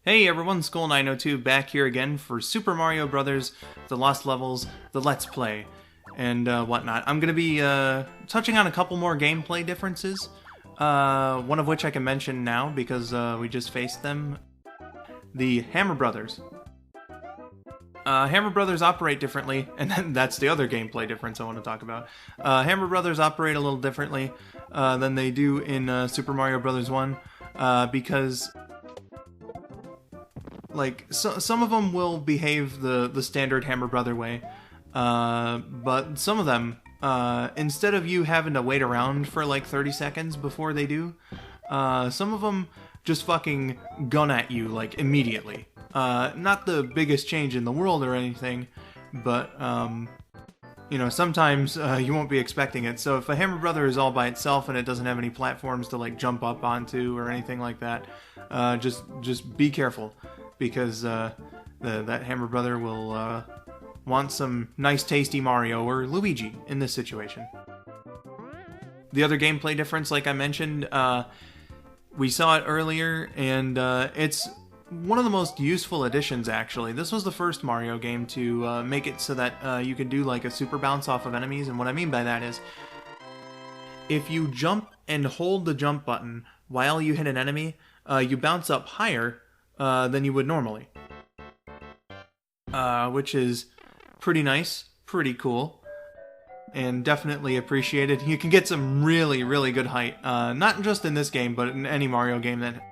Hey everyone, Skull902 back here again for Super Mario Bros. The Lost Levels, the Let's Play, and whatnot. I'm going to be touching on a couple more gameplay differences, one of which I can mention now because we just faced them. The Hammer Brothers. Hammer Brothers operate differently, and that's the other gameplay difference I want to talk about. Hammer Brothers operate a little differently than they do in Super Mario Bros. 1, because some of them will behave the standard Hammer Brother way, but some of them, instead of you having to wait around for like 30 seconds before they do, some of them just fucking gun at you like immediately. Not the biggest change in the world or anything, but sometimes you won't be expecting it. So if a Hammer Brother is all by itself and it doesn't have any platforms to like jump up onto or anything like that, just be careful, because that Hammer Brother will want some nice tasty Mario or Luigi in this situation. The other gameplay difference, like I mentioned, we saw it earlier, and it's one of the most useful additions, actually. This was the first Mario game to make it so that you could do like a super bounce off of enemies, and what I mean by that is if you jump and hold the jump button while you hit an enemy, you bounce up higher than you would normally, which is pretty nice, pretty cool, and definitely appreciated. You can get some really, really good height, not just in this game, but in any Mario game that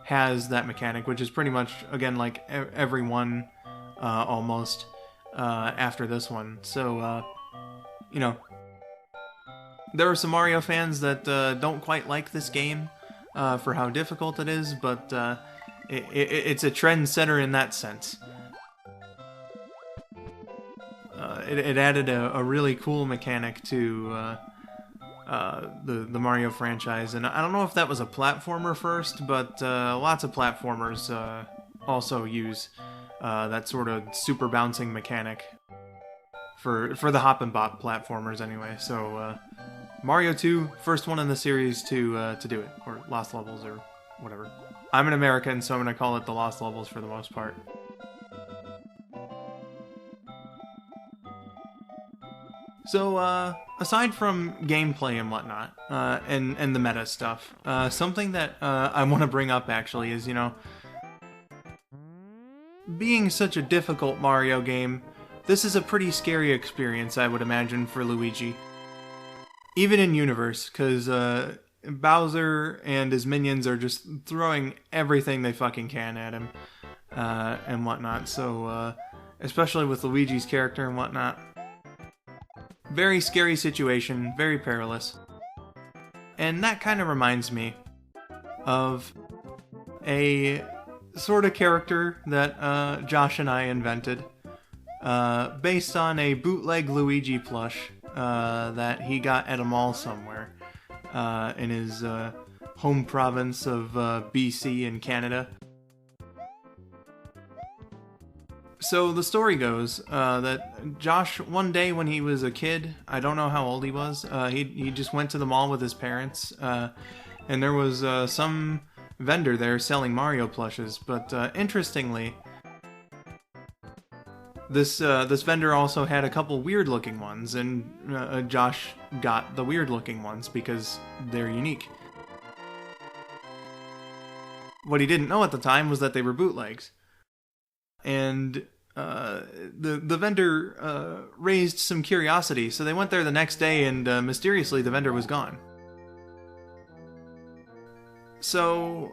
has that mechanic, which is pretty much, again, like every one almost after this one. So, there are some Mario fans that don't quite like this game for how difficult it is, but it's a trendsetter in that sense. It added a really cool mechanic to the Mario franchise, and I don't know if that was a platformer first, but lots of platformers also use that sort of super bouncing mechanic for the hop and bop platformers anyway. So Mario 2, first one in the series to do it, or Lost Levels, or whatever. I'm an American, so I'm going to call it the Lost Levels for the most part. So, aside from gameplay and whatnot, and the meta stuff, something that I want to bring up actually is, being such a difficult Mario game, this is a pretty scary experience, I would imagine, for Luigi. Even in universe, because Bowser and his minions are just throwing everything they fucking can at him, and whatnot, so, especially with Luigi's character and whatnot. Very scary situation, very perilous. And that kind of reminds me of a sort of character that Josh and I invented, based on a bootleg Luigi plush that he got at a mall somewhere in his home province of BC in Canada. So the story goes that Josh, one day when he was a kid, I don't know how old he was, he just went to the mall with his parents, and there was some vendor there selling Mario plushes, but interestingly, this vendor also had a couple weird-looking ones, and Josh got the weird-looking ones because they're unique. What he didn't know at the time was that they were bootlegs. And the vendor raised some curiosity, so they went there the next day, and mysteriously the vendor was gone. So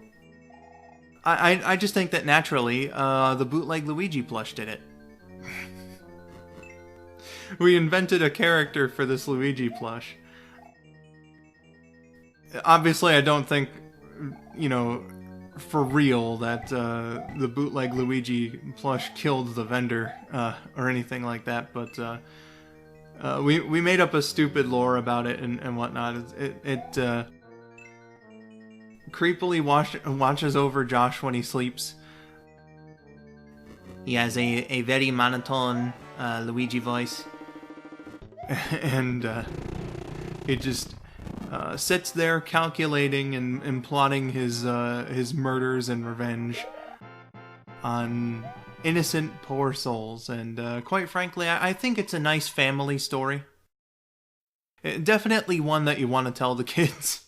I just think that naturally the bootleg Luigi plush did it. We invented a character for this Luigi plush. Obviously, I don't think, for real that the bootleg Luigi plush killed the vendor or anything like that, but we made up a stupid lore about it and whatnot. It creepily watches over Josh when he sleeps. He has a very monotone Luigi voice, and it just sits there calculating and plotting his murders and revenge on innocent, poor souls. And quite frankly, I think it's a nice family story. Definitely one that you want to tell the kids.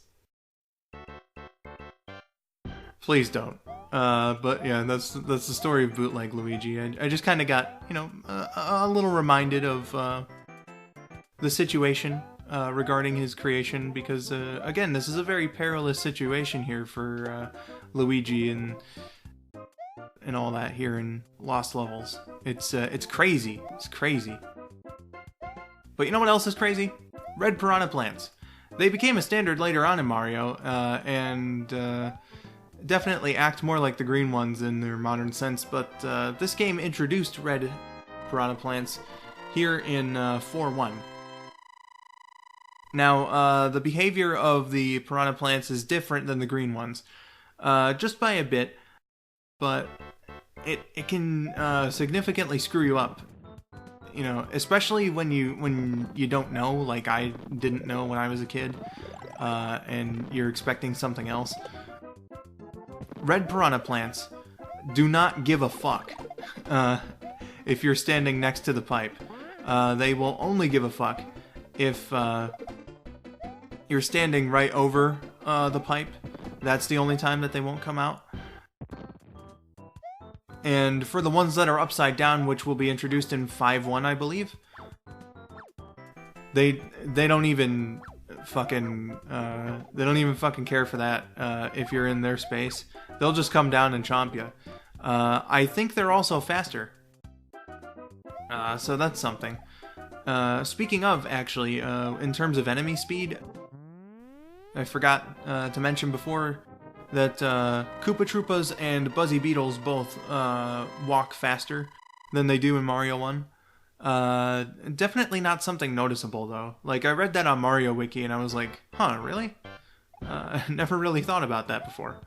Please don't. But yeah, that's the story of Bootleg Luigi. I just kind of got, a little reminded of the situation regarding his creation, because again, this is a very perilous situation here for Luigi and all that here in Lost Levels. It's crazy. It's crazy. But you know what else is crazy? Red piranha plants. They became a standard later on in Mario, and definitely act more like the green ones in their modern sense, but this game introduced red piranha plants here in 4.1. Now, the behavior of the piranha plants is different than the green ones, just by a bit, but it can significantly screw you up. Especially when you don't know, like I didn't know when I was a kid, and you're expecting something else. Red piranha plants do not give a fuck if you're standing next to the pipe. They will only give a fuck if you're standing right over the pipe. That's the only time that they won't come out. And for the ones that are upside down, which will be introduced in 5.1, I believe, they don't even fucking care for that. If you're in their space, they'll just come down and chomp you. I think they're also faster, so that's something. Speaking of, actually, in terms of enemy speed, I forgot to mention before that Koopa Troopas and Buzzy Beetles both walk faster than they do in Mario 1. Definitely not something noticeable, though. Like, I read that on Mario Wiki, and I was like, huh, really? I never really thought about that before.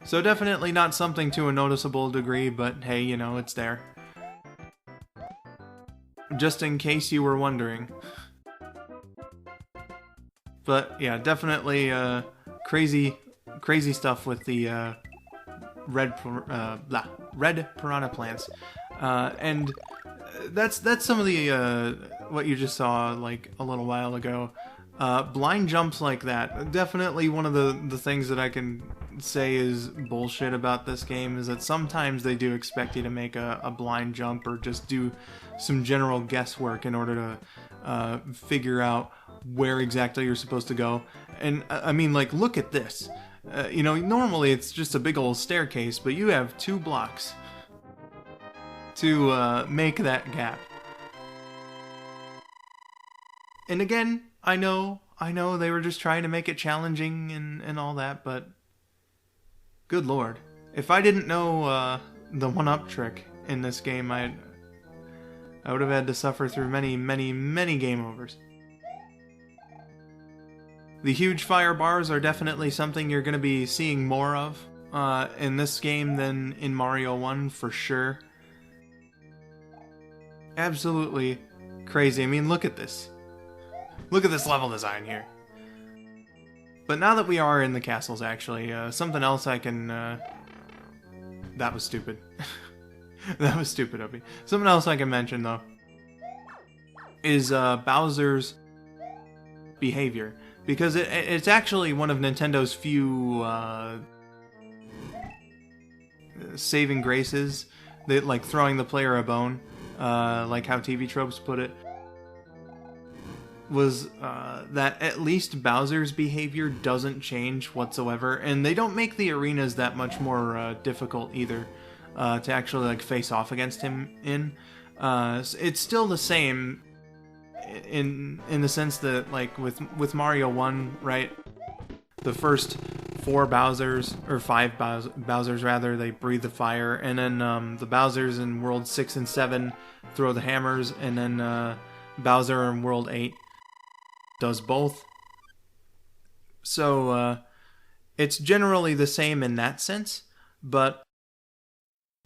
So definitely not something to a noticeable degree, but hey, it's there. Just in case you were wondering. But yeah, definitely crazy stuff with the red piranha plants, and that's some of the what you just saw like a little while ago. Blind jumps like that, definitely one of the things that I can say is bullshit about this game is that sometimes they do expect you to make a blind jump or just do some general guesswork in order to figure out where exactly you're supposed to go. And I mean, like, look at this. Normally it's just a big old staircase, but you have 2 blocks to make that gap. And again, I know they were just trying to make it challenging and all that, but good lord. If I didn't know the 1-up trick in this game, I would have had to suffer through many, many, many game overs. The huge fire bars are definitely something you're going to be seeing more of in this game than in Mario 1, for sure. Absolutely crazy. I mean, look at this. Look at this level design here. But now that we are in the castles, actually, something else I can... That was stupid. That was stupid of me. Something else I can mention, though, is Bowser's behavior. Because it's actually one of Nintendo's few saving graces, that, like throwing the player a bone, like how TV Tropes put it, was that at least Bowser's behavior doesn't change whatsoever, and they don't make the arenas that much more difficult either to actually like face off against him in. It's still the same in the sense that, like, with Mario 1, right, the first 4 Bowsers, or 5 Bowsers rather, they breathe the fire, and then the Bowsers in World 6 and 7 throw the hammers, and then Bowser in World 8 does both. So it's generally the same in that sense, but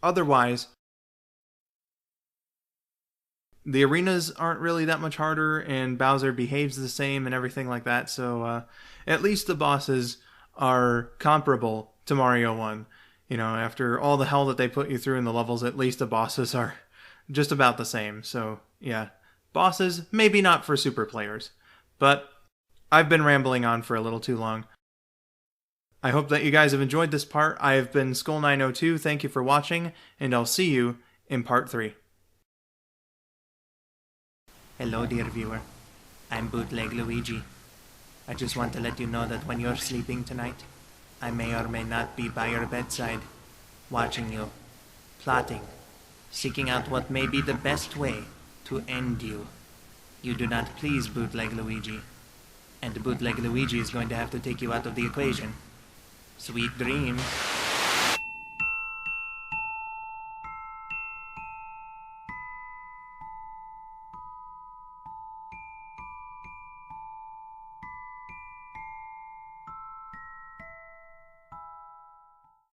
otherwise the arenas aren't really that much harder, and Bowser behaves the same and everything like that, so at least the bosses are comparable to Mario 1. You know, after all the hell that they put you through in the levels, at least the bosses are just about the same. So, yeah. Bosses, maybe not for super players. But I've been rambling on for a little too long. I hope that you guys have enjoyed this part. I have been Skull902. Thank you for watching, and I'll see you in part 3. Hello, dear viewer. I'm Bootleg Luigi. I just want to let you know that when you're sleeping tonight, I may or may not be by your bedside, watching you, plotting, seeking out what may be the best way to end you. You do not please Bootleg Luigi, and Bootleg Luigi is going to have to take you out of the equation. Sweet dreams.